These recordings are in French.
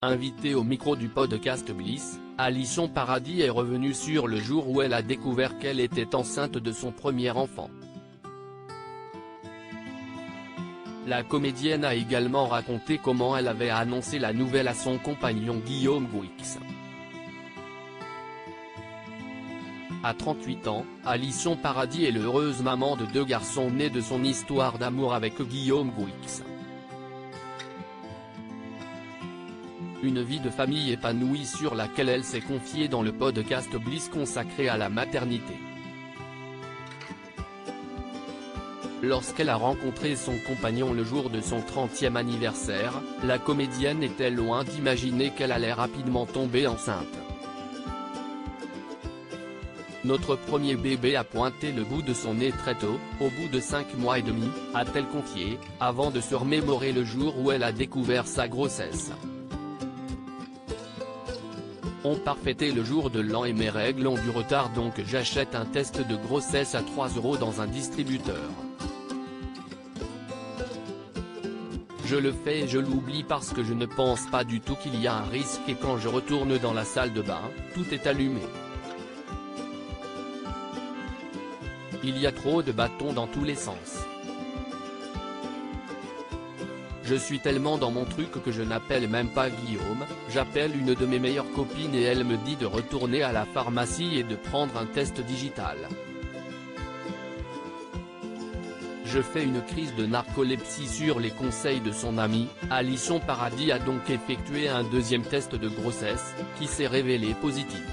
Invitée au micro du podcast Bliss, Alison Paradis est revenue sur le jour où elle a découvert qu'elle était enceinte de son premier enfant. La comédienne a également raconté comment elle avait annoncé la nouvelle à son compagnon Guillaume Gouix. À 38 ans, Alison Paradis est l'heureuse maman de 2 garçons nés de son histoire d'amour avec Guillaume Gouix. Une vie de famille épanouie sur laquelle elle s'est confiée dans le podcast Bliss consacré à la maternité. Lorsqu'elle a rencontré son compagnon le jour de son 30e anniversaire, la comédienne était loin d'imaginer qu'elle allait rapidement tomber enceinte. Notre premier bébé a pointé le bout de son nez très tôt, au bout de 5 mois et demi, a-t-elle confié, avant de se remémorer le jour où elle a découvert sa grossesse. On part fêter le jour de l'an et mes règles ont du retard donc j'achète un test de grossesse à 3 € dans un distributeur. Je le fais et je l'oublie parce que je ne pense pas du tout qu'il y a un risque et quand je retourne dans la salle de bain, tout est allumé. Il y a trop de bâtons dans tous les sens. Je suis tellement dans mon truc que je n'appelle même pas Guillaume, j'appelle une de mes meilleures copines et elle me dit de retourner à la pharmacie et de prendre un test digital. Je fais une crise de narcolepsie sur les conseils de son amie. Alison Paradis a donc effectué un deuxième test de grossesse, qui s'est révélé positif.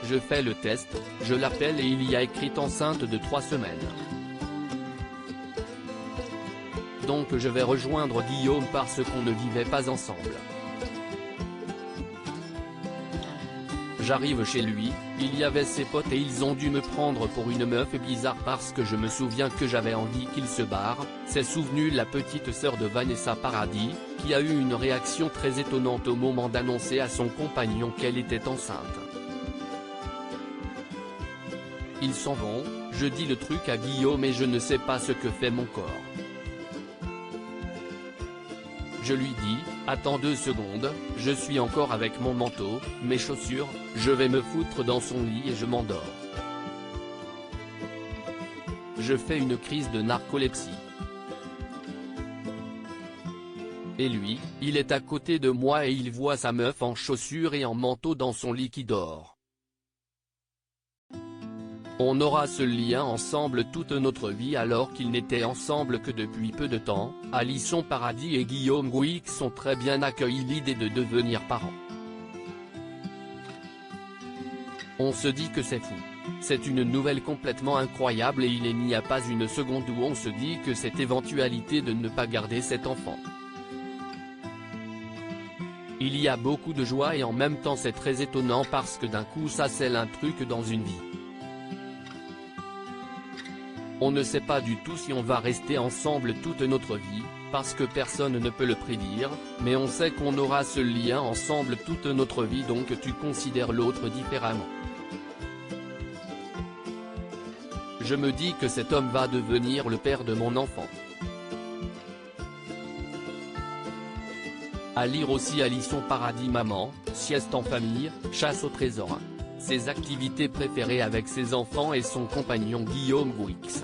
Je fais le test, je l'appelle et il y a écrit enceinte de 3 semaines. Donc je vais rejoindre Guillaume parce qu'on ne vivait pas ensemble. J'arrive chez lui, il y avait ses potes et ils ont dû me prendre pour une meuf bizarre parce que je me souviens que j'avais envie qu'il se barre, s'est souvenue la petite sœur de Vanessa Paradis, qui a eu une réaction très étonnante au moment d'annoncer à son compagnon qu'elle était enceinte. Ils s'en vont, je dis le truc à Guillaume et je ne sais pas ce que fait mon corps. Je lui dis, attends 2 secondes, je suis encore avec mon manteau, mes chaussures, je vais me foutre dans son lit et je m'endors. Je fais une crise de narcolepsie. Et lui, il est à côté de moi et il voit sa meuf en chaussures et en manteau dans son lit qui dort. On aura ce lien ensemble toute notre vie alors qu'ils n'étaient ensemble que depuis peu de temps. Alison Paradis et Guillaume Gouix ont très bien accueilli l'idée de devenir parents. On se dit que c'est fou. C'est une nouvelle complètement incroyable et il n'y a pas une seconde où on se dit que cette éventualité de ne pas garder cet enfant. Il y a beaucoup de joie et en même temps c'est très étonnant parce que d'un coup ça scelle un truc dans une vie. On ne sait pas du tout si on va rester ensemble toute notre vie, parce que personne ne peut le prédire, mais on sait qu'on aura ce lien ensemble toute notre vie donc tu considères l'autre différemment. Je me dis que cet homme va devenir le père de mon enfant. À lire aussi Alison Paradis maman, sieste en famille, chasse au trésor. Ses activités préférées avec ses enfants et son compagnon Guillaume Gouix.